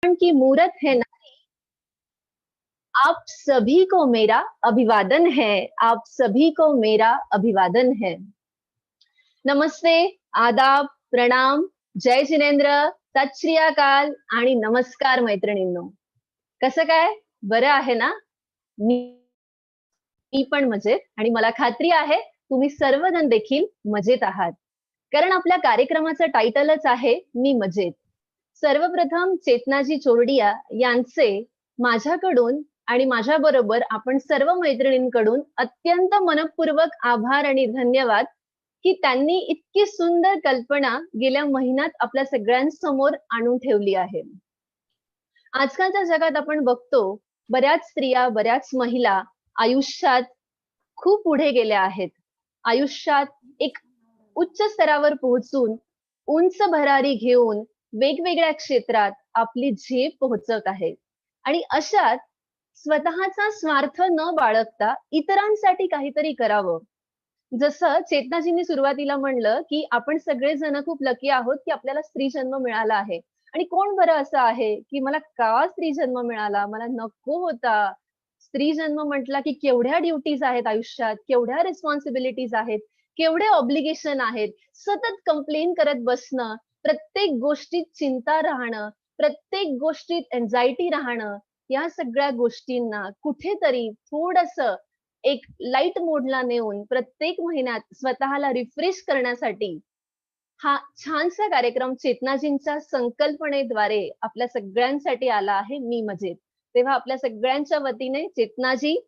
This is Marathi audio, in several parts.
की मूरत है ना, आप सभी को मेरा अभिवादन है। आप सभी को मेरा अभिवादन है। नमस्ते, आदाब, प्रणाम, जय जिनेंद्र, सत श्री अकाल आणि नमस्कार मैत्रिणींनो. कसं काय? बरं आहे ना? मी मी पण मजेत आणि मला खात्री आहे तुम्ही सर्वजण देखील मजेत आहात. कारण आपल्या कार्यक्रमाचं टायटलच आहे मी मजेत. सर्वप्रथम चेतनाजी चोरडिया यांचे माझ्याकडून आणि माझ्याबरोबर आपण सर्व मैत्रिणींकडून अत्यंत मनःपूर्वक आभार आणि धन्यवाद की त्यांनी इतकी सुंदर कल्पना गेल्या महिन्यात आपल्या सगळ्यांसमोर आणून ठेवली आहे. आजकालच्या जगात आपण बघतो बऱ्याच स्त्रिया, बऱ्याच महिला आयुष्यात खूप पुढे गेल्या आहेत. आयुष्यात एक उच्च स्तरावर पोहोचून, उंच भरारी घेऊन वेगवेगळ्या क्षेत्रात आपली झेप पोहोचवत आहेत. आणि अशात स्वतःचा स्वार्थ न बाळगता इतरांसाठी काहीतरी करावं. जसं चेतनाजींनी सुरुवातीला म्हणलं, की आपण सगळेजण खूप लकी आहोत, की आपल्याला स्त्री जन्म मिळाला आहे. आणि कोण बरं असं आहे, की मला का स्त्री जन्म मिळाला? मला नको होता. स्त्री जन्म म्हटला, की केवढ्या ड्युटीज आहेत आयुष्यात, केवढ्या रिस्पॉन्सिबिलिटीज आहेत, केवढे ऑब्लिगेशन आहेत. सतत कंप्लेन करत बसणं, प्रत्येक गोष्टीत चिंता राहणं, प्रत्येक गोष्टीत अँक्झायटी राहणं, या सगळ्या गोष्टींना कुठेतरी थोडंसं एक लाईट मोडला नेऊन प्रत्येक महिन्यात स्वतःला रिफ्रेश करण्यासाठी हा छानसा कार्यक्रम चेतनाजींच्या संकल्पनेद्वारे आपल्या सगळ्यांसाठी आला आहे मी मजेत. तेव्हा आपल्या सगळ्यांच्या वतीने चेतनाजी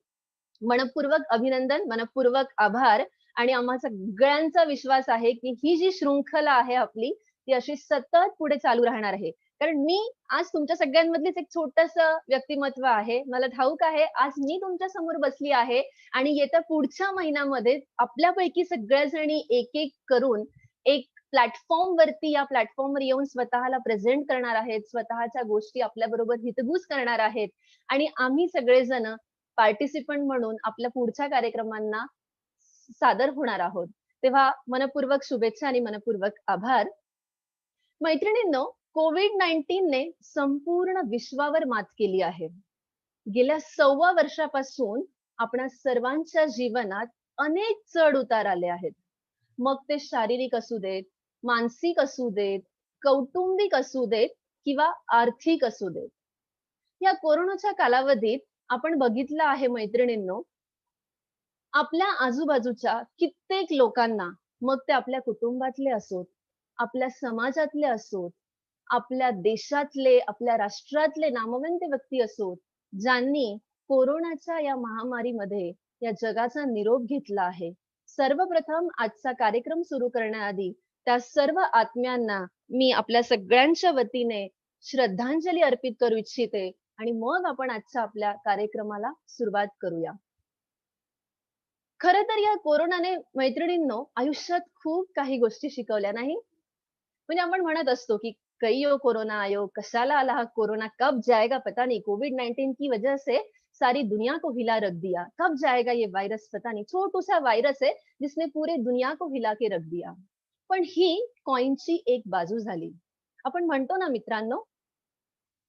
मनःपूर्वक अभिनंदन, मनःपूर्वक आभार आणि आम्हा सगळ्यांचा विश्वास आहे, की ही जी शृंखला आहे आपली, ती अशी सतत पुढे चालू राहणार आहे. कारण मी आज तुमच्या सगळ्यांमधलीच एक छोटंसं व्यक्तिमत्व आहे. मला ठाऊक आहे, आज मी तुमच्या समोर बसली आहे आणि येत्या पुढच्या महिन्यामध्ये आपल्यापैकी सगळ्या जणी एक-एक करून एक प्लॅटफॉर्मवरती या प्लॅटफॉर्मवर येऊन स्वतःला प्रेझेंट करणार आहेत, स्वतःच्या गोष्टी आपल्याबरोबर हितगुज करणार आहेत आणि आम्ही सगळेजण पार्टिसिपंट म्हणून आपल्या पुढच्या कार्यक्रमांना सादर होणार आहोत. तेव्हा मनःपूर्वक शुभेच्छा आणि मनःपूर्वक आभार. मैत्रिणींनो, कोविड-19 ने संपूर्ण विश्वावर मात केली आहे. गेल्या 1.25 वर्षापासून आपणा सर्वांच्या जीवनात अनेक चढ-उतार आले आहेत. मग ते शारीरिक असू देत, मानसिक असू देत, कौटुंबिक असू देत किंवा आर्थिक असू देत. या कोरोनाच्या कालावधीत आपण बघितलं आहे मैत्रिणींनो, आपल्या आजूबाजूच्या कित्येक लोकांना, मग ते आपल्या कुटुंबातले असोत, आपल्या समाजातले असोत, आपल्या देशातले, आपल्या राष्ट्रातले नामवंत व्यक्ती असोत, ज्यांनी कोरोनाच्या या महामारीमध्ये या जगाचा निरोप घेतला आहे. सर्वप्रथम आजचा कार्यक्रम सुरू करण्याआधी त्या सर्व आत्म्यांना मी आपल्या सगळ्यांच्या वतीने श्रद्धांजली अर्पित करू इच्छिते आणि मग आपण आजच्या आपल्या कार्यक्रमाला सुरुवात करूया. खरं तर या कोरोनाने मैत्रिणींनो आयुष्यात खूप काही गोष्टी शिकवल्या नाही? म्हणजे आपण म्हणत असतो की कईयो कोरोना आयो, कशाला आला हा कोरोना, कब जाएगा पता नहीं, कोविड-19 की वजह से सारी दुनिया को हिला रख दिया, कब जाएगा ये वायरस पता नहीं. छोटूसा वायरस है जिसने पूरे दुनिया को हिला के रख दिया. पण ही कॉइनची एक बाजू झाली. आपण म्हणतो ना मित्रांनो,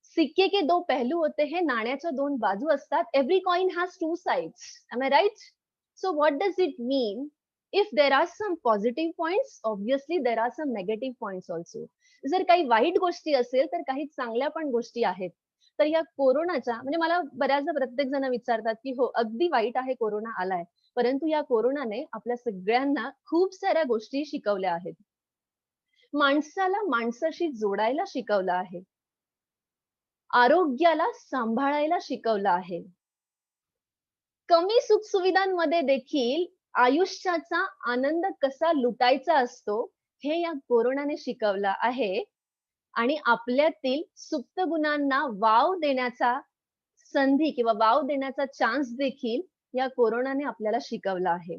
सिक्के के दो पहलू होते हैं, नाण्याच्या दोन बाजू असतात. Every coin has two sides. Am I right? So what does it mean? If there are some positive points, obviously there are some negative points also. जर काही वाईट गोष्टी असेल, तर काही चांगल्या पण गोष्टी आहेत. तर या कोरोनाच्या म्हणजे मला बऱ्याचदा प्रत्येक जण विचारतात, की हो अगदी वाईट आहे कोरोना आलाय. परंतु या कोरोनाने आपल्या सगळ्यांना खूप साऱ्या गोष्टी शिकवल्या आहेत. माणसाला माणसाशी जोडायला शिकवलं आहे. आरोग्याला सांभाळायला शिकवलं आहे. कमी सुखसुविधांमध्ये देखील आयुष्याचा आनंद कसा लुटायचा असतो, हे या कोरोनाने शिकवलं आहे आणि आपल्यातील सुप्त गुणांना वाव देण्याचा संधी किंवा वाव देण्याचा चान्स देखील या कोरोनाने आपल्याला शिकवला आहे.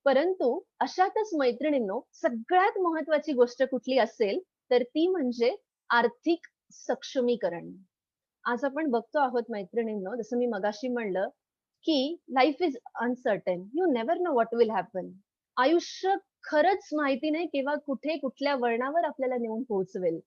परंतु अशातच मैत्रिणींनो, सगळ्यात महत्त्वाची गोष्ट कुठली असेल, तर ती म्हणजे आर्थिक सक्षमीकरण. आज आपण बघतो आहोत मैत्रिणींनो, जसं मी मगाशी म्हणलं, की life is uncertain. You never know what will happen. आयुष्य खरंच माहिती नाही केव्हा कुठे कुठल्या वळणावर आपल्याला नेऊन पोहोचवेल.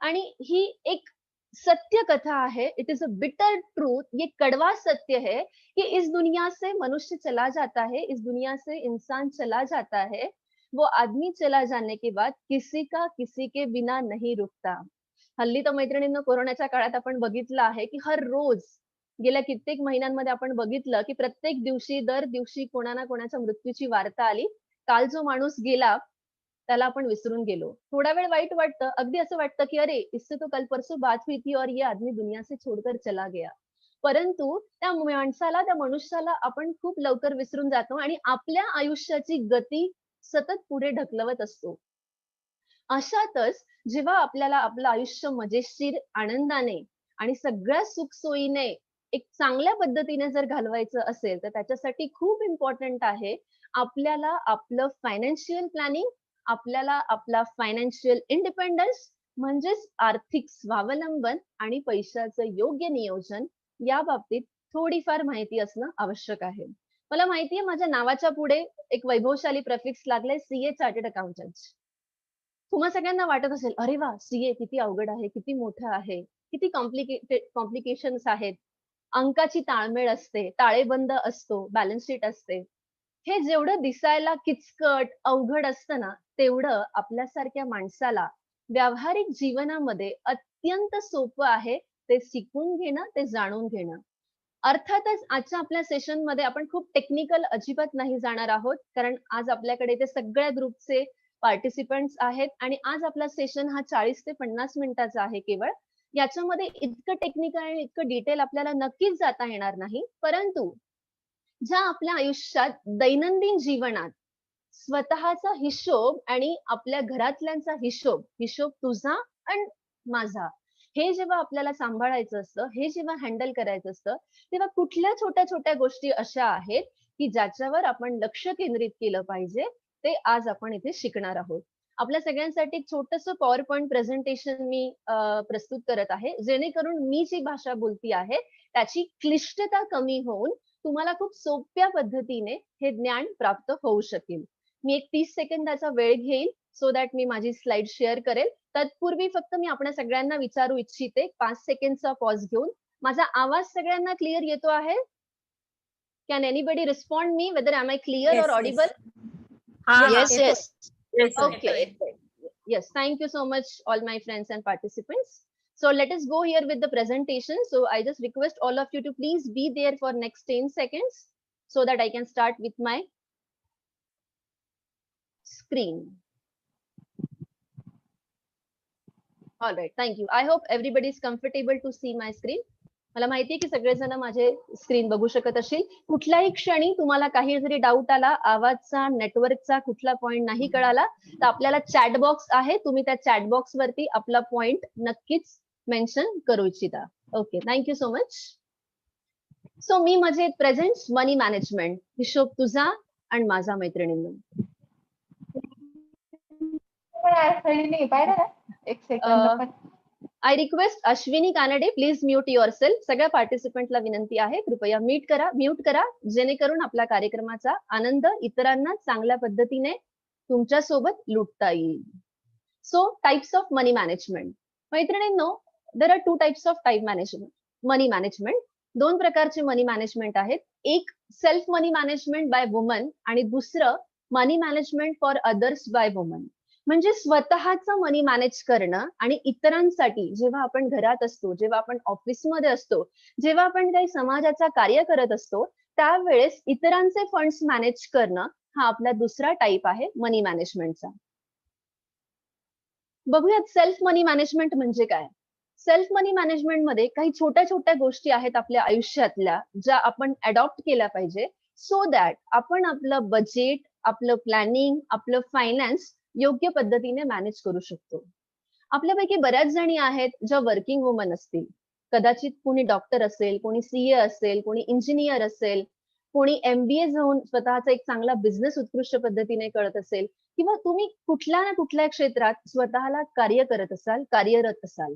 आणि ही एक सत्य कथा है, it is a bitter truth, ये कड़वा सत्य है कि इस दुनिया से मनुष्य चला जाता है, इस दुनिया से इंसान चला जाता है, वो आदमी चला जाने के बाद किसी का किसी के बिना नहीं रुकता. हल्ली तर मैत्रिणींनो कोरोनाच्या काळात आपण बघितलं आहे की हर रोज गेल्या कित्येक महिन्यांमध्ये आपण बघितलं की प्रत्येक दिवशी दर दिवशी कोणा ना कोणाच्या मृत्यूची वार्ता आली. काल जो माणूस गेला त्याला आपण विसरून गेलो. थोडा वेळ वाईट वाटतं. अगदी असं वाटतं, की अरे इससे तो कल परसों बात हुई थी और ये आदमी दुनिया से छोड़कर चला गया. परंतु त्या माणसाला, त्या मनुष्याला आपण खूप लवकर विसरून जातो आणि आपल्या आयुष्याची गती सतत पुढे ढकलवत असतो. अशातच जेव्हा आपल्याला आपलं आयुष्य मजेशीर, आनंदाने आणि सगळ्या सुखसोयीने एक चांगल्या पद्धतीने जर घालवायचं असेल, तर त्याच्यासाठी खूप इम्पोर्टंट आहे आपल्याला आपलं फायनान्शियल प्लॅनिंग, आपल्याला आपला फायनान्शियल इंडिपेंडन्स म्हणजेच आर्थिक स्वावलंबन आणि पैशाचं योग्य नियोजन या बाबतीत थोडीफार माहिती असणं आवश्यक आहे. मला माहिती आहे माझ्या नावाच्या पुढे एक वैभवशाली प्रेफिक्स लागलाय सीए चार्टर्ड अकाउंटंट. तुम्हा सगळ्यांना वाटत असेल, "अरे वाह! सीए किती अवघड आहे, किती मोठं आहे, किती कॉम्प्लिकेशन्स आहेत." अंकाची ताळमेळ असते, ताळेबंद असतो, बॅलन्स शीट असते. हे जेवढं दिसायला किचकट, अवघड असतं ना, तेवढं आपल्यासारख्या माणसाला व्यावहारिक जीवनामध्ये अत्यंत सोपं आहे ते शिकून घेणं, ते जाणून घेणं. अर्थातच आजच्या आपल्या सेशनमध्ये आपण खूप टेक्निकल अजिबात नाही जाणार आहोत. कारण आज आपल्याकडे ते सगळ्या ग्रुपचे पार्टिसिपंट्स आहेत आणि आज आपला सेशन हा 40 ते 50 मिनिटाचा आहे केवळ. याच्यामध्ये इतकं टेक्निकल आणि इतकं डिटेल आपल्याला नक्कीच जाता येणार नाही. परंतु ज्या आपल्या आयुष्यात दैनंदिन जीवनात स्वतःचा हिशोब आणि आपल्या घरातल्यांचा हिशोब, हिशोब तुझा आणि माझा, हे जेव्हा आपल्याला सांभाळायचं असतं, हे जेव्हा हँडल करायचं असतं, तेव्हा कुठल्या छोट्या-छोट्या गोष्टी अशा आहेत, की ज्याच्यावर आपण लक्ष केंद्रित केलं पाहिजे, ते आज आपण इथे शिकणार आहोत. आपल्या सगळ्यांसाठी एक छोटंसं पॉवर पॉइंट प्रेझेंटेशन मी प्रस्तुत करत आहे, जेणेकरून मी जी भाषा बोलती आहे, त्याची क्लिष्टता कमी होऊन तुम्हाला खूप सोप्या पद्धतीने हे ज्ञान प्राप्त होऊ शकेल. मी एक 30 सेकंदाचा वेळ घेईन सो दॅट मी माझी स्लाइड शेअर करेल. तत्पूर्वी फक्त मी आपल्या सगळ्यांना विचारू इच्छिते 5 सेकंडचा पॉज घेऊन, माझा आवाज सगळ्यांना क्लिअर येतो आहे? Can anybody respond me whether am I clear Yes, और yes. ऑडिबल? Yes, येतोय. yes. Yes, sir. Okay. Yes, thank you so much, all my friends and participants. So let us go here with the presentation. So I just request all of you to please be there for next 10 seconds so that I can start with my screen. All right, thank you. I hope everybody is comfortable to see my screen. मला माहिती आहे की सगळेजण माझे स्क्रीन बघू शकत असतील. कुठल्याही क्षणी तुम्हाला काही जरी डाऊट आला, आवाजचा, नेटवर्कचा कुठला पॉइंट नाही कळाला, तर आपल्याला चॅट बॉक्स आहे. तुम्ही त्या चॅट बॉक्स वरती आपला पॉइंट नक्कीच मेन्शन करू इच्छिता. Okay, thank so much. So मी मजेत प्रेझेंट मनी मॅनेजमेंट, हिशोब तुझा आणि माझा मैत्रिणींनो. एक second. I request Ashwini Kanade please mute yourself. सगळ्या पार्टिसिपंटला विनंती आहे कृपया म्यूट करा जेणेकरून आपल्या कार्यक्रमाचा आनंद इतरांना चांगल्या पद्धतीने तुमच्या सोबत लुटता येईल. So types of money management. मैत्रिणींनो, there are 2 types of money management. 2 प्रकारचे मनी मॅनेजमेंट आहेत. एक self money management by woman आणि दुसरं money management for others by woman. म्हणजे स्वतःचं मनी मॅनेज करणं आणि इतरांसाठी जेव्हा आपण घरात असतो, जेव्हा आपण ऑफिसमध्ये असतो, जेव्हा आपण काही समाजाचं कार्य करत असतो, त्यावेळेस इतरांचे फंड्स मॅनेज करणं हा आपला दुसरा टाइप आहे मनी मॅनेजमेंटचा. बघूयात सेल्फ मनी मॅनेजमेंट म्हणजे काय. सेल्फ मनी मॅनेजमेंट मध्ये काही छोट्या गोष्टी आहेत आपल्या आयुष्यातल्या ज्या आपण अडॉप्ट केल्या पाहिजे सो दॅट आपण आपलं बजेट, आपलं प्लॅनिंग, आपलं फायनान्स योग्य पद्धतीने मॅनेज करू शकतो. आपल्यापैकी बऱ्याच जणी आहेत ज्या वर्किंग वुमन असतील. कदाचित कोणी डॉक्टर असेल, कोणी सीए असेल, कोणी इंजिनियर असेल, कोणी MBA जाऊन स्वतःचा एक चांगला बिझनेस उत्कृष्ट पद्धतीने करत असेल किंवा तुम्ही कुठल्या ना कुठल्या क्षेत्रात स्वतःला कार्यरत असाल.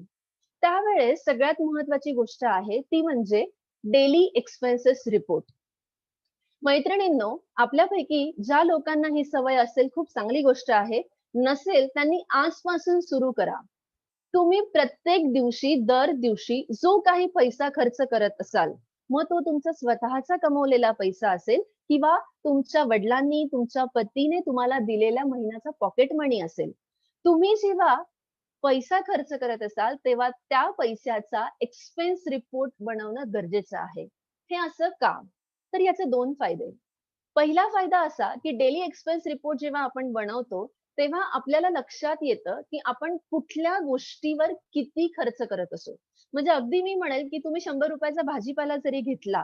त्यावेळेस सगळ्यात महत्वाची गोष्ट आहे ती म्हणजे डेली एक्सपेन्सेस रिपोर्ट. मैत्रिणींनो, आपल्यापैकी ज्या लोकांना ही सवय असेल खूप चांगली गोष्ट आहे. नसेल त्यांनी आजपासून सुरू करा. तुम्ही प्रत्येक दिवशी दर दिवशी जो काही पैसा खर्च करत असाल, मग तो तुमचा स्वतःचा कमवलेला पैसा असेल किंवा तुमच्या वडिलांनी, तुमच्या पतीने तुम्हाला दिलेल्या महिन्याचा पॉकेट मनी असेल. तुम्ही जेव्हा पैसा खर्च करत असाल, तेव्हा त्या पैशाचा एक्सपेन्स रिपोर्ट बनवणं गरजेचं आहे. हे असं का? तर याचे 2 फायदे. पहिला फायदा असा, की डेली एक्सपेन्स रिपोर्ट जेव्हा आपण बनवतो, तेव्हा आपल्याला लक्षात येतं, की आपण कुठल्या गोष्टीवर किती खर्च करत असू. म्हणजे अगदी मी म्हणेल, की तुम्ही ₹100 चा भाजीपाला जरी घेतला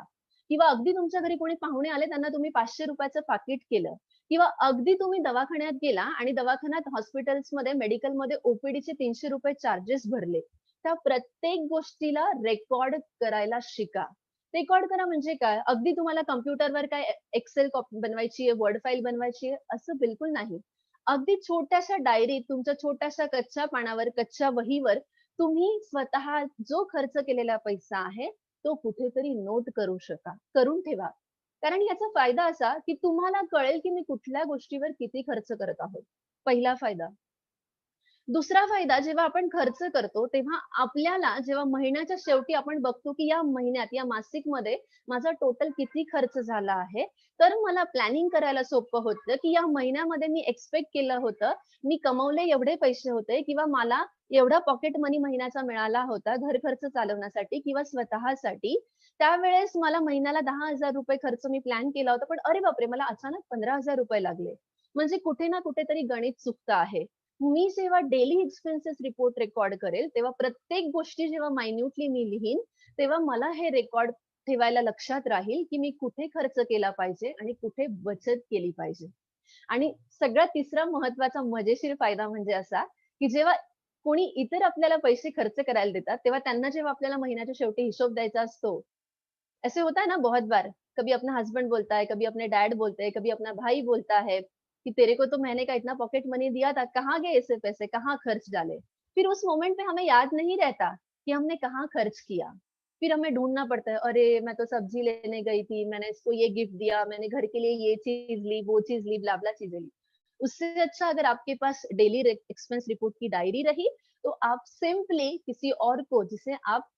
किंवा अगदी तुमच्या घरी कोणी पाहुणे आले, त्यांना तुम्ही ₹500 चं पाकीट केलं किंवा अगदी तुम्ही दवाखान्यात गेला आणि दवाखान्यात हॉस्पिटल्समध्ये, मेडिकलमध्ये ओ-पी-डीचे ₹300 चार्जेस भरले. त्या प्रत्येक गोष्टीला रेकॉर्ड करायला शिका. रेकॉर्ड करा म्हणजे काय? अगदी तुम्हाला कॉम्प्युटरवर काय एक्सेल कॉपी बनवायची आहे, वर्ड फाइल बनवायची आहे, असं बिलकुल नाही. अगदी छोट्याशा डायरीत, तुमच्या छोट्याशा कच्च्या पानावर, कच्च्या वहीवर तुम्ही स्वतः जो खर्च केलेला पैसा आहे, तो कुठेतरी नोट करून ठेवा. कारण याचा फायदा असा, की तुम्हाला कळेल, की मी कुठल्या गोष्टीवर किती खर्च करत आहोत. पहिला फायदा. दुसरा फायदा जेव्हा आपण खर्च करतो, तेव्हा आपल्याला जेव्हा महिन्याच्या शेवटी आपण बघतो, की या महिन्यात, या मासिकमध्ये माझा टोटल किती खर्च झाला आहे, तर मला प्लॅनिंग करायला सोपं होतं, की या महिन्यामध्ये मी एक्स्पेक्ट केलं होतं, मी कमवले एवढे पैसे होते किंवा मला एवढा पॉकेट मनी महिन्याचा मिळाला होता घर खर्च चालवण्यासाठी किंवा स्वतःसाठी. त्यावेळेस मला महिन्याला ₹10,000 खर्च मी प्लॅन केला होता. पण अरे बापरे! मला अचानक ₹15,000 लागले. म्हणजे कुठे ना कुठेतरी गणित चुकतं आहे. मी जेव्हा डेली एक्सपेन्सेस रिपोर्ट रेकॉर्ड करेल, तेव्हा प्रत्येक गोष्टी जेव्हा मायन्यूटली मी लिहीन, तेव्हा मला हे रेकॉर्ड ठेवायला लक्षात राहील, की मी कुठे खर्च केला पाहिजे आणि कुठे बचत केली पाहिजे. आणि सगळ्यात तिसरा महत्त्वाचा मजेशीर फायदा म्हणजे असा, की जेव्हा कोणी इतर आपल्याला पैसे खर्च करायला देतात, तेव्हा त्यांना जेव्हा आपल्याला महिन्याच्या शेवटी हिशोब द्यायचा असतो, ऐसे होता है ना बहुत बार, कभी अपना हस्बैंड बोलता है, कभी अपने डैड बोलते हैं, कभी अपना भाई बोलता है कि तेरे को तो महीने का इतना पॉकेट मनी दिया था, कहाँ गए ऐसे पैसे, कहाँ खर्च डाले? फिर उस मोमेंट पे हमें याद नहीं रहता कि हमने कहाँ खर्च किया। फिर हमें ढूँढना पड़ता है, अरे! मैं तो सब्जी लेने गई थी, मैंने इसको ये गिफ्ट दिया, मैंने घर के लिए ये चीज़ ली, वो चीज़ ली, ब्ला-ब्ला चीज़ें ली। उससे अच्छा अगर आपके पास डेली एक्सपेंस रिपोर्ट की डायरी रही, तो आप सिंपली किसी और को जिसे आप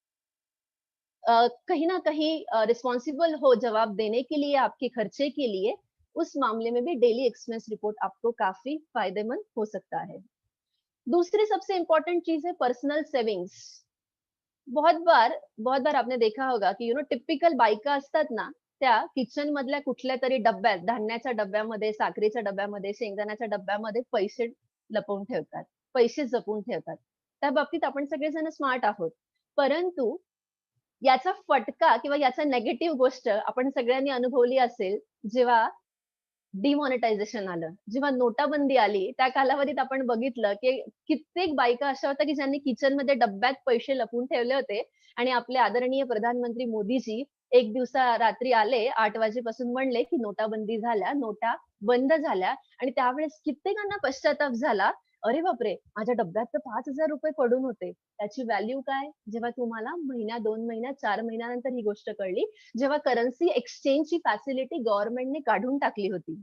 कहीं न कहीं रिस्पॉन्सिबल हो जवाब देने के लिए, आपके खर्चे के लिए, उस मामले में भी डेली एक्सपेंस रिपोर्ट आपको काफ़ी फ़ायदेमंद हो सकता है। दूसरी सबसे इम्पोर्टेंट चीज़ है पर्सनल सेविंग्स। बहुत बार आपने देखा होगा, की टिपिकल बायका असतात ना, त्या किचनमधल्या कुठल्यातरी डब्यात, धान्याच्या डब्यामध्ये, साखरेच्या डब्यामध्ये, शेंगदाण्याच्या डब्यामध्ये पैसे लपवून ठेवतात. पैसे जपून ठेवतात. त्या बाबतीत आपण सगळेजण स्मार्ट आहोत. परंतु याचा फटका किंवा याचा निगेटिव्ह गोष्ट आपण सगळ्यांनी अनुभवली असेल, जेव्हा डिमॉनिटायझेशन आलं. जेव्हा नोटाबंदी आली, त्या कालावधीत आपण बघितलं, की कित्येक बायका अशा होत्या, की ज्यांनी किचनमध्ये डब्यात पैसे लपवून ठेवले होते आणि आपले आदरणीय प्रधानमंत्री मोदीजी एक दिवसा रात्री आले 8 वाजेपासून म्हणले, की नोटाबंदी झाल्या, नोटा बंद झाल्या आणि त्यावेळेस कित्येकांना पश्चाताप झाला. अरे बापरे! माझ्या डब्यात तर ₹5,000 पडून होते. त्याची व्हॅल्यू काय? जेव्हा तुम्हाला महिन्या, 2 महिन्यात, 4 महिन्यानंतर ही गोष्ट कळली, जेव्हा करन्सी एक्सचेंजची फॅसिलिटी गव्हर्नमेंटने काढून टाकली होती.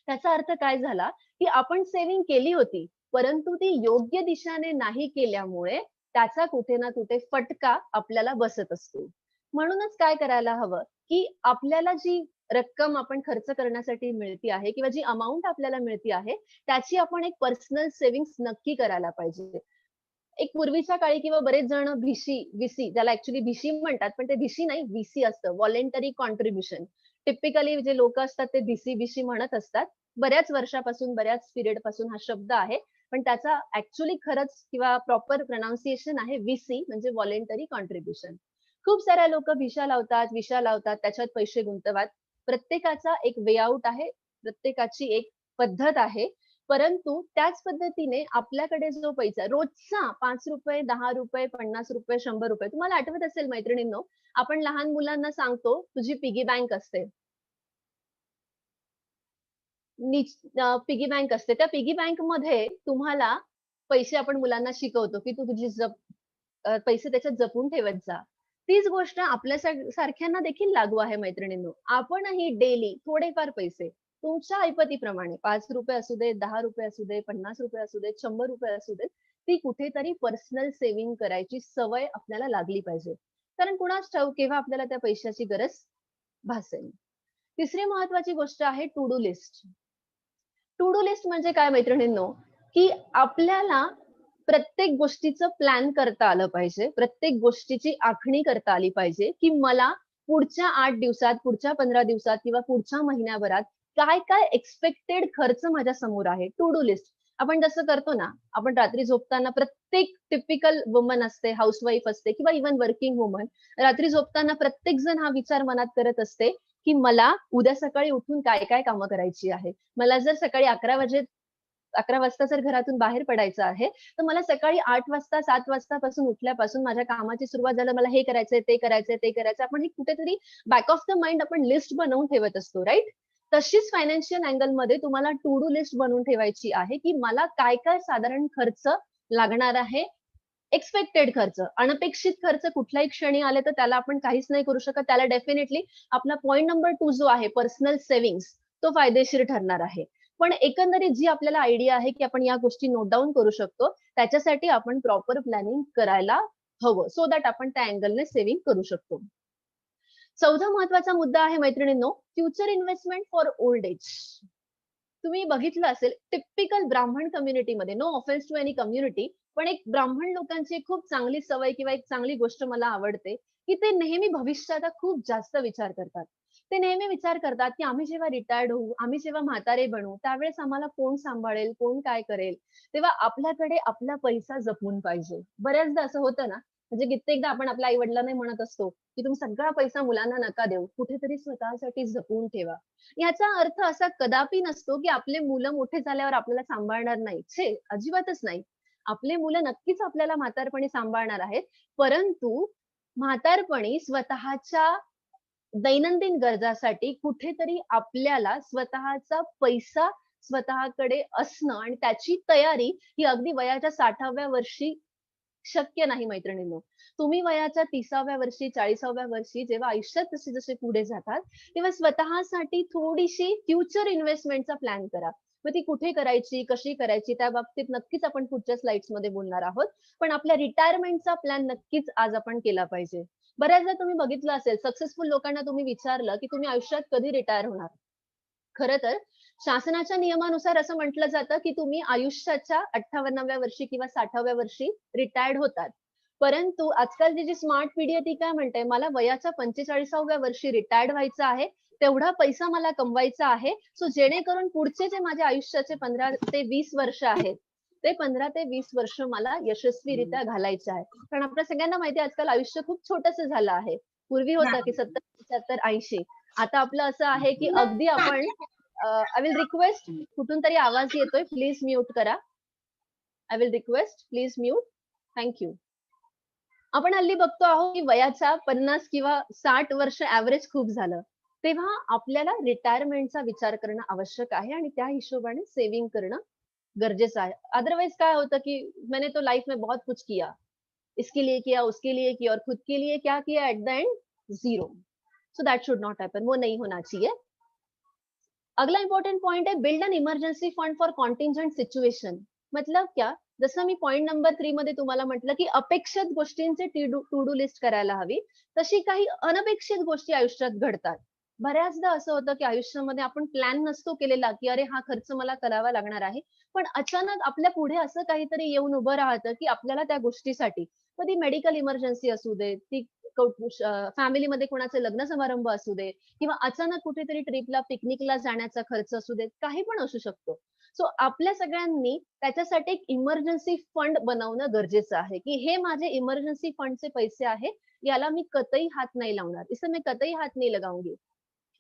त्याचा अर्थ काय झाला, की आपण सेव्हिंग केली होती, परंतु ती योग्य दिशेने नाही केल्यामुळे त्याचा कुठे ना कुठे फटका आपल्याला बसत असतो. म्हणूनच काय करायला हवं, की आपल्याला जी रक्कम आपण खर्च करण्यासाठी मिळती आहे किंवा जी अमाउंट आपल्याला मिळती आहे, त्याची आपण एक पर्सनल सेव्हिंग्ज नक्की करायला पाहिजे. एक पूर्वीच्या काळी किंवा बरेच जण व्ही-सी ज्याला ॲक्चुअली भिशी म्हणतात, पण ते भिशी नाही व्ही असतं व्हॉलंटरी कॉन्ट्रिब्युशन. टिपिकली जे लोकं असतात ते भिशी म्हणत असतात. बऱ्याच वर्षापासून, बऱ्याच पिरियडपासून हा शब्द आहे. पण त्याचा ॲक्चुअली खरंच किंवा प्रॉपर प्रोनाउन्सिएशन आहे व्ही म्हणजे व्हॉलंटरी कॉन्ट्रिब्युशन. खूप साऱ्या लोकं विशा लावतात, त्याच्यात पैसे गुंतवतात. प्रत्येकाचा एक वे आउट आहे. प्रत्येकाची एक पद्धत आहे. परंतु त्याच पद्धतीने आपल्याकडे जो पैसा रोजचा ₹5, ₹10, ₹50, ₹100 तुम्हाला आठवत असेल मैत्रिणींनो, आपण लहान मुलांना सांगतो, तुझी पिगी बँक असते. पिगी बँक असते. त्या पिगी बँकमध्ये तुम्हाला पैसे आपण मुलांना शिकवतो, की तू तुझी पैसे त्याच्यात जपून ठेवत जा. तीच गोष्ट आपल्या सारख्यांना देखील लागू आहे मैत्रिणींनो. आपणही डेली थोडेफार पैसे तुमच्या ऐपतीप्रमाणे ₹5 असू देत, ₹10 असू दे, ₹50 असू देत, ₹100 असू देत, ती कुठेतरी पर्सनल सेव्हिंग करायची सवय आपल्याला लागली पाहिजे. कारण कुणास ठाऊक केव्हा आपल्याला त्या पैशाची गरज भासेल. तिसरी महत्वाची गोष्ट आहे to do list. To do list म्हणजे काय मैत्रिणींनो, की आपल्याला प्रत्येक गोष्टीचं प्लॅन करता आलं पाहिजे. प्रत्येक गोष्टीची आखणी करता आली पाहिजे, की मला पुढच्या 8 दिवसात, पुढच्या 15 दिवसात किंवा पुढच्या महिन्याभरात काय-काय एक्स्पेक्टेड खर्च माझ्या समोर आहे. To do list. आपण जसं करतो ना, आपण रात्री झोपताना प्रत्येक टिपिकल वुमन असते, हाउसवाईफ असते किंवा इव्हन वर्किंग वुमन रात्री झोपताना प्रत्येक जण हा विचार मनात करत असते, की मला उद्या सकाळी उठून काय-काय कामं करायची आहे. मला जर सकाळी 11 वाजता जर घरातून बाहेर पडायचं आहे, तर मला सकाळी 8 वाजता, 7 वाजतापासून उठल्यापासून माझ्या कामाची सुरुवात झालं, मला हे करायचंय, ते करायचंय, ते करायचंय. आपण हे कुठेतरी बॅक ऑफ द माइंड आपण लिस्ट बनवून ठेवत असतो, राइट? तशीच फायनान्शियल अँगलमध्ये तुम्हाला टू डू लिस्ट बनवून ठेवायची आहे, की मला काय-काय साधारण खर्च लागणार आहे. एक्स्पेक्टेड खर्च, अनपेक्षित खर्च कुठल्याही क्षणी आले तर त्याला आपण काहीच नाही करू शकत. त्याला डेफिनेटली आपला पॉइंट नंबर 2 जो आहे पर्सनल सेव्हिंग्ज तो फायदेशीर ठरणार आहे. पण एकंदरीत जी आपल्याला आयडिया आहे, की आपण या गोष्टी नोट डाउन करू शकतो, त्याच्यासाठी आपण प्रॉपर प्लॅनिंग करायला हवं. सो दॅट आपण त्या अँगलने सेव्हिंग करू शकतो. चौथा महत्वाचा मुद्दा आहे मैत्रिणींनो, future investment for old age. तुम्ही बघितलं असेल टिपिकल ब्राह्मण कम्युनिटीमध्ये, no offence to any community, पण एक ब्राह्मण लोकांची एक खूप चांगली सवय किंवा एक चांगली गोष्ट मला आवडते, की ते नेहमी भविष्याचा खूप जास्त विचार करतात. ते नेहमी विचार करतात, की आम्ही जेव्हा रिटायर्ड होऊ, आम्ही जेव्हा म्हातारे बनू, त्यावेळेस आम्हाला कोण सांभाळेल, कोण काय करेल, तेव्हा आपल्याकडे आपला पैसा जपून पाहिजे. बऱ्याचदा असं होतं ना, म्हणजे कित्येकदा आपण आपल्या आई-वडिलांना म्हणत असतो, की तुम्ही सगळा पैसा मुलांना नका देऊ, कुठेतरी स्वतःसाठी जपून ठेवा. याचा अर्थ असा कदापि नसतो, की आपले मुलं मोठे झाल्यावर आपल्याला सांभाळणार नाही. छे! अजिबातच नाही. आपले मुलं नक्कीच आपल्याला म्हातारपणी सांभाळणार आहेत. परंतु म्हातारपणी स्वतःच्या दैनंदिन गरजासाठी कुठेतरी आपल्याला स्वतःचा पैसा स्वतःकडे असणं आणि त्याची तयारी ही अगदी वयाच्या 60व्या वर्षी शक्य नाही मैत्रिणींनो. तुम्ही वयाच्या 30व्या वर्षी, 40व्या वर्षी जेव्हा आयुष्यात जसे-जसे पुढे जातात, तेव्हा स्वतःसाठी थोडीशी फ्युचर इन्व्हेस्टमेंटचा प्लॅन करा. मग ती कुठे करायची, कशी करायची त्या बाबतीत नक्कीच आपण पुढच्या स्लाइड्समध्ये बोलणार आहोत. पण आपल्या रिटायरमेंटचा प्लॅन नक्कीच आज आपण केला पाहिजे. बऱ्याचदा तुम्ही बघितलं असेल सक्सेसफुल लोकांना तुम्ही विचारलं, की तुम्ही आयुष्यात कधी रिटायर होणार? खरं तर शासनाच्या नियमानुसार असं म्हटलं जातं, की तुम्ही आयुष्याच्या 58व्या वर्षी किंवा 60व्या वर्षी रिटायर्ड होतात. परंतु आजकालची जी स्मार्ट पिढी आहे ती काय म्हणते, मला वयाच्या 45व्या वर्षी रिटायर्ड व्हायचं आहे. तेवढा पैसा मला कमवायचा आहे. सो जेणेकरून पुढचे जे माझ्या आयुष्याचे 15 ते 20 वर्ष आहेत, ते 15 ते 20 वर्ष मला यशस्वीरित्या घालायचे आहे. कारण आपल्या सगळ्यांना माहिती आहे आजकाल आयुष्य खूप छोटंसं झालं आहे. पूर्वी होतं की 70, 75, 80. आता आपलं असं आहे की अगदी आपण आय विल रिक्वेस्ट कुठून तरी आवाज येतोय. प्लीज म्यूट करा. I will request please mute. Thank you. आपण हल्ली बघतो आहोत की वयाच्या 50 किंवा 60 वर्ष एव्हरेज खूप झालं. तेव्हा आपल्याला रिटायरमेंटचा विचार करणं आवश्यक आहे आणि त्या हिशोबाने सेव्हिंग करणं गरजेचं आहे. अदरवाइज काय होतं की मैंने तो लाइफ में बहुत कुछ किया. इसके लिए किया, उसके लिए किया और खुद के लिए क्या किया at the end? Zero. So that should not happen. वो नहीं होना चाहिए. अगला इंपॉर्टेंट पॉइंट है build an emergency fund for contingent situation. मतलब क्या? जसं मी पॉइंट नंबर 3 मध्ये तुम्हाला म्हटलं, की अपेक्षित गोष्टींची टू डू लिस्ट करायला हवी. तशी काही अनपेक्षित गोष्टी आयुष्यात घडतात. बऱ्याचदा असं होतं, की आयुष्यामध्ये आपण प्लॅन नसतो केलेला, की अरे हा खर्च मला करावा लागणार आहे. पण अचानक आपल्या पुढे असं काहीतरी येऊन उभं राहतं, की आपल्याला त्या गोष्टीसाठी कधी मेडिकल इमर्जन्सी असू दे, ती फॅमिलीमध्ये कोणाचे लग्न समारंभ असू दे किंवा अचानक कुठेतरी ट्रिपला, पिकनिकला जाण्याचा खर्च असू देत, काही पण असू शकतो. सो आपल्या सगळ्यांनी त्याच्यासाठी एक इमर्जन्सी फंड बनवणं गरजेचं आहे, की हे माझे इमर्जन्सी फंडचे पैसे आहे, याला मी कतई हात नाही लावणार. इससे मैं कतई हाथ नहीं लगाऊंगी.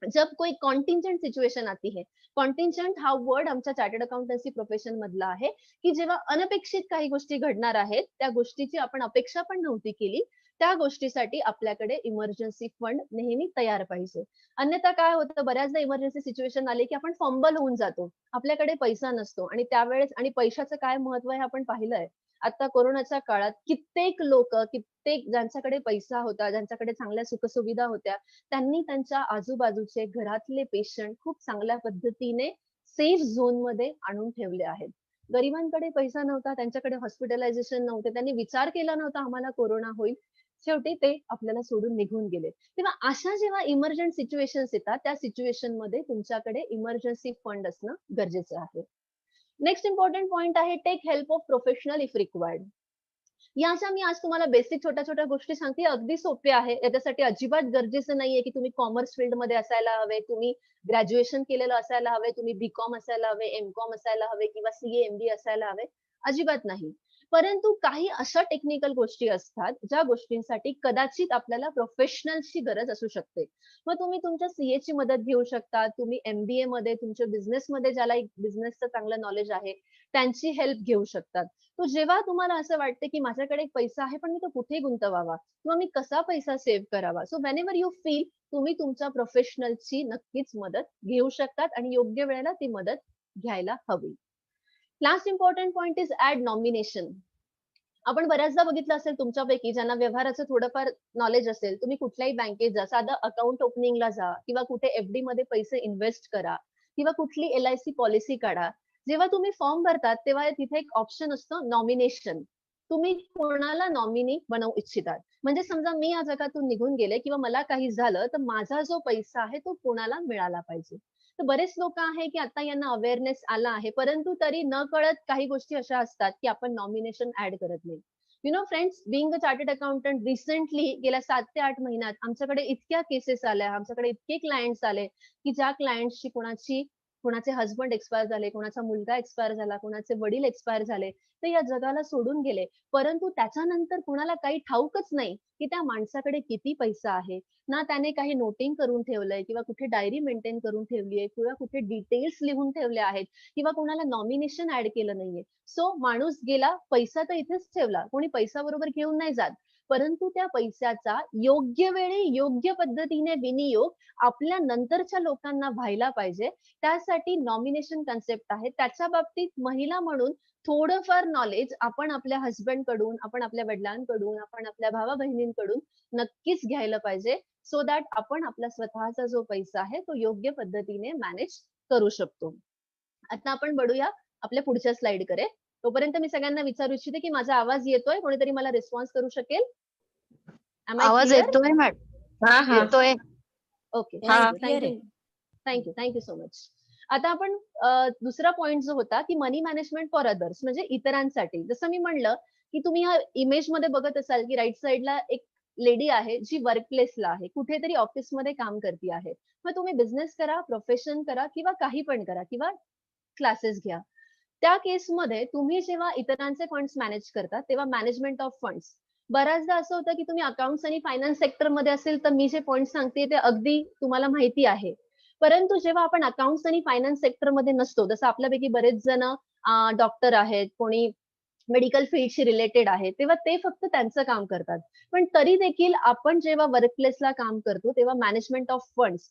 जब कोई कॉन्टिंजेंट सिच्युएशन आती है, कॉन्टिंजेंट हा वर्ड आमच्या चार्टर्ड अकाउंटन्सी प्रोफेशन मधला आहे, की जेव्हा अनपेक्षित काही गोष्टी घडणार आहेत, त्या गोष्टीची आपण अपेक्षा पण नव्हती केली, त्या गोष्टीसाठी आपल्याकडे इमर्जन्सी फंड नेहमी तयार पाहिजे. अन्यथा काय होतं बऱ्याचदा इमर्जन्सी सिच्युएशन आली, की आपण फंबल होऊन जातो. आपल्याकडे पैसा नसतो आणि त्यावेळेस आणि पैशाचं काय महत्त्व हे आपण पाहिलंय. आता कोरोनाच्या काळात कित्येक लोकं, कित्येक ज्यांच्याकडे पैसा होता, ज्यांच्याकडे चांगल्या सुखसुविधा होत्या, त्यांनी त्यांच्या आजूबाजूचे घरातले पेशंट खूप चांगल्या पद्धतीने सेफ झोनमध्ये आणून ठेवले आहेत. गरिबांकडे पैसा नव्हता, त्यांच्याकडे हॉस्पिटलायझेशन नव्हते, त्यांनी विचार केला नव्हता आम्हाला कोरोना होईल. शेवटी ते आपल्याला सोडून निघून गेले. तेव्हा अशा जेव्हा इमर्जंट सिच्युएशन्स येतात, त्या सिच्युएशन मध्ये तुमच्याकडे इमर्जन्सी फंड असणं गरजेचं आहे. नेक्स्ट इम्पॉर्टंट पॉइंट आहे, take help of professional if required. या अशा मी आज तुम्हाला बेसिक छोट्या-छोट्या गोष्टी सांगते, अगदी सोप्या आहे. याच्यासाठी अजिबात गरजेचं नाहीये, की तुम्ही कॉमर्स फील्डमध्ये असायला हवे, तुम्ही ग्रॅज्युएशन केलेलं असायला हवे, तुम्ही बी-कॉम असायला हवे, एम-कॉम असायला हवे किंवा सी-ए, एम-बी-ए असायला हवे. अजिबात नाही. परंतु काही अशा टेक्निकल गोष्टी असतात, ज्या गोष्टींसाठी कदाचित आपल्याला प्रोफेशनल्सची गरज असू शकते. मग तुम्ही तुमच्या सी-एची मदत घेऊ शकता, तुम्ही एम-बी-ए मध्ये, तुमच्या बिझनेसमध्ये ज्याला एक बिझनेसचं चांगलं नॉलेज आहे, त्यांची हेल्प घेऊ शकतात. तो जेव्हा तुम्हाला असं वाटतं, की माझ्याकडे एक पैसा आहे, पण मी तो कुठे गुंतवावा किंवा मी कसा पैसा सेव्ह करावा. सो व्हेनेव्हर यू फील, तुम्ही तुमच्या प्रोफेशनलची नक्कीच मदत घेऊ शकतात आणि योग्य वेळेला ती मदत घ्यायला हवी. Last important point is add nomination. आपण बऱ्याचदा बघितलं असेल तुमच्यापैकी ज्यांना व्यवहाराचं थोडंफार नॉलेज असेल, तुम्ही कुठल्याही बँकेत जा, साधं अकाउंट ओपनिंगला जा किंवा कुठे एफ-डी मध्ये पैसे इन्व्हेस्ट करा किंवा कुठली एल-आय-सी पॉलिसी काढा. जेव्हा तुम्ही फॉर्म भरतात, तेव्हा तिथे एक ऑप्शन असतं नॉमिनेशन. तुम्ही कोणाला नॉमिनी बनवू इच्छितात. म्हणजे समजा मी या जगातून निघून गेले किंवा मला काही झालं, तर माझा जो पैसा आहे तो कोणाला मिळाला पाहिजे. तर बरेच लोक आहे, की आता यांना अवेअरनेस आला आहे, परंतु तरी नकळत काही गोष्टी अशा असतात, की आपण नॉमिनेशन ऍड करत नाही. You know friends, being a chartered accountant recently गेल्या 7 ते 8 महिन्यात आमच्याकडे इतक्या केसेस आल्या, आमच्याकडे इतके क्लायंट्स आले, की ज्या क्लायंट्सची कोणाचे हसबंड एक्सपायर झाले, कोणाचा मुलगा एक्सपायर झाला, कोणाचे वडील एक्सपायर झाले, ते या जगाला सोडून गेले. परंतु त्याच्यानंतर कुणाला काही ठाऊकच नाही, की त्या माणसाकडे किती पैसा आहे. ना त्याने काही नोटिंग करून ठेवलंय किंवा कुठे डायरी मेंटेन करून ठेवली आहे किंवा कुठे डिटेल्स लिहून ठेवले आहेत किंवा कोणाला नॉमिनेशन ऍड केलं नाहीये. सो माणूस गेला, पैसा तर इथेच ठेवला. कोणी पैसा बरोबर घेऊन नाही जात. परंतु त्या पैशाचा योग्य वेळी योग्य पद्धतीने विनियोग आपल्या नंतरच्या लोकांना व्हायला पाहिजे. त्यासाठी नॉमिनेशन कन्सेप्ट आहे. त्याच्या बाबतीत महिला म्हणून थोडंफार नॉलेज आपण आपल्या हसबंड कडून, आपण आपल्या वडिलांकडून, आपण आपल्या भावा-बहिणींकडून नक्कीच घ्यायला पाहिजे. सो दॅट आपण आपला स्वतःचा जो पैसा आहे तो योग्य पद्धतीने मॅनेज करू शकतो. आता आपण बढूया आपल्या पुढच्या स्लाइडकडे. तोपर्यंत मी सगळ्यांना विचारू इच्छिते, की माझा आवाज येतोय? कोणीतरी मला रिस्पॉन्स करू शकेल? एम आय आवाज क्लिअर? येतोय मॅडम. हा Yes. येतोय. ओके. हा. Thank you so much. आता आपण दुसरा पॉइंट जो होता, की मनी मॅनेजमेंट फॉर अदर्स म्हणजे इतरांसाठी. जसं मी म्हणलं, की तुम्ही या इमेजमध्ये बघत असाल, की राइट साइडला एक लेडी आहे, जी वर्क प्लेसला आहे. कुठेतरी ऑफिसमध्ये काम करती आहे. मग तुम्ही बिझनेस करा, प्रोफेशन करा किंवा काही पण करा किंवा क्लासेस घ्या. त्या केसमध्ये तुम्ही जेव्हा इतरांचे फंड्स मॅनेज करता, तेव्हा मॅनेजमेंट ऑफ फंड्स. बऱ्याचदा असं होतं, की तुम्ही अकाउंट्स आणि फायनान्स सेक्टरमध्ये असेल, तर मी जे पॉइंट सांगते ते अगदी तुम्हाला माहिती आहे. परंतु जेव्हा आपण अकाउंट्स आणि फायनान्स सेक्टरमध्ये नसतो, जसं आपल्यापैकी बरेच जण डॉक्टर आहेत, कोणी मेडिकल फील्डशी रिलेटेड आहे, तेव्हा ते फक्त त्यांचं काम करतात. पण तरी देखील आपण जेव्हा वर्क प्लेसला काम करतो, तेव्हा मॅनेजमेंट ऑफ फंड्स